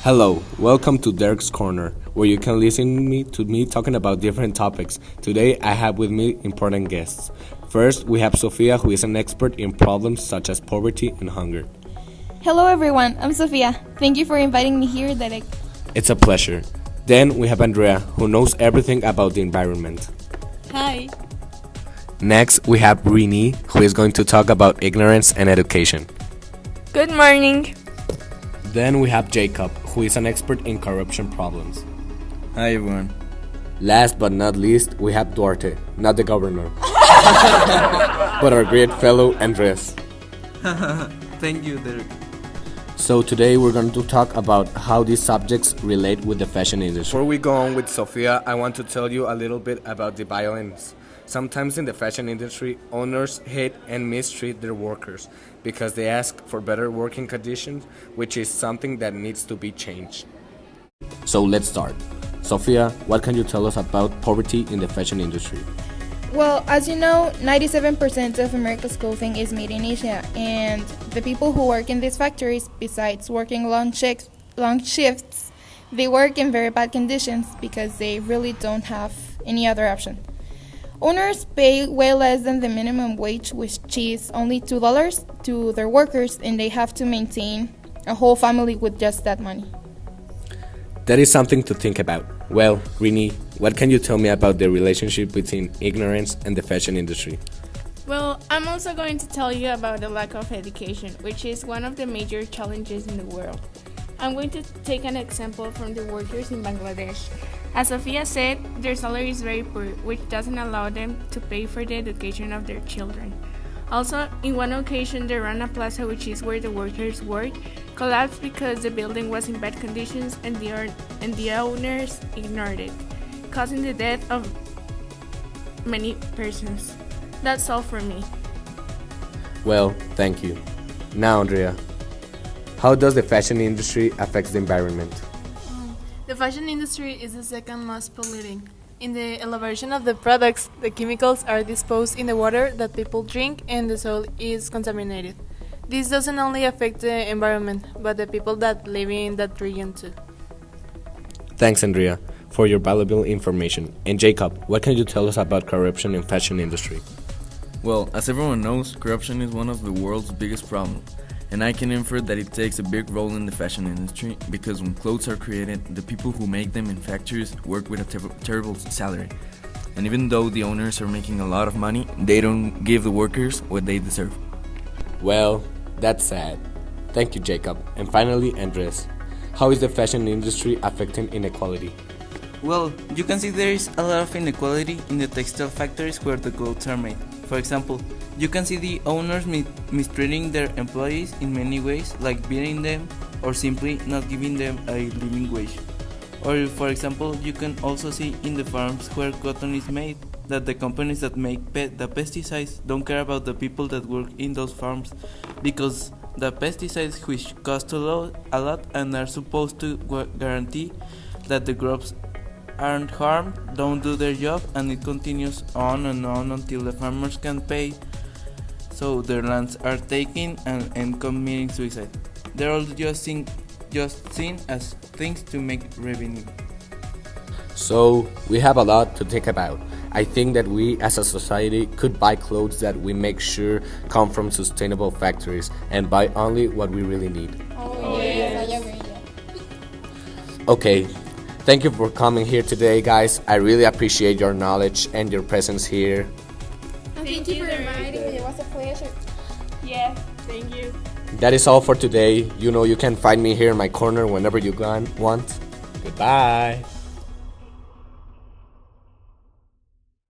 Hello, welcome to Derek's Corner, where you can listen to me talking about different topics. Today, I have with me important guests. First, we have Sofia, who is an expert in problems such as poverty and hunger. Hello everyone, I'm Sofia. Thank you for inviting me here, Derek. It's a pleasure. Then we have Andrea, who knows everything about the environment. Hi. Next, we have Rini, who is going to talk about ignorance and education. Good morning. Then we have Jacob, who is an expert in corruption problems. Hi everyone. Last but not least, we have Duarte, not the governor, but our great fellow Andres. Thank you, Derek. So today we're going to talk about how these subjects relate with the fashion industry. Before we go on with Sofia, I want to tell you a little bit about the violence. Sometimes in the fashion industry, owners hate and mistreat their workers because they ask for better working conditions, which is something that needs to be changed. So let's start. Sofia, what can you tell us about poverty in the fashion industry? Well, as you know, 97% of America's clothing is made in Asia, and the people who work in these factories, besides working long shifts, they work in very bad conditions because they really don't have any other option. Owners pay way less than the minimum wage, which is only $2 to their workers, and they have to maintain a whole family with just that money. That is something to think about. Well, Rini, what can you tell me about the relationship between ignorance and the fashion industry? Well, I'm also going to tell you about the lack of education, which is one of the major challenges in the world. I'm going to take an example from the workers in Bangladesh. As Sophia said, their salary is very poor, which doesn't allow them to pay for the education of their children. Also, in one occasion, the Rana Plaza, which is where the workers work, collapsed because the building was in bad conditions and the owners ignored it, causing the death of many persons. That's all for me. Well, thank you. Now, Andrea, how does the fashion industry affect the environment? The fashion industry is the second most polluting. In the elaboration of the products, the chemicals are disposed in the water that people drink and the soil is contaminated. This doesn't only affect the environment, but the people that live in that region too. Thanks, Andrea, for your valuable information. And Jacob, what can you tell us about corruption in fashion industry? Well, as everyone knows, corruption is one of the world's biggest problems. And I can infer that it takes a big role in the fashion industry because when clothes are created, the people who make them in factories work with a terrible salary. And even though the owners are making a lot of money, they don't give the workers what they deserve. Well, that's sad. Thank you, Jacob. And finally, Andres, how is the fashion industry affecting inequality? Well, you can see there is a lot of inequality in the textile factories where the clothes are made. For example, you can see the owners mistreating their employees in many ways, like beating them or simply not giving them a living wage. Or for example, you can also see in the farms where cotton is made that the companies that make the pesticides don't care about the people that work in those farms because the pesticides, which cost a lot and are supposed to guarantee that the crops aren't harmed, don't do their job, and it continues on and on until the farmers can pay, so their lands are taken and committing suicide. They're all just seen as things to make revenue. So, we have a lot to think about. I think that we as a society could buy clothes that we make sure come from sustainable factories and buy only what we really need. Okay. Thank you for coming here today, guys. I really appreciate your knowledge and your presence here. Thank you for inviting me. It was a pleasure. Yeah, thank you. That is all for today. You know you can find me here in my corner whenever you want. Goodbye.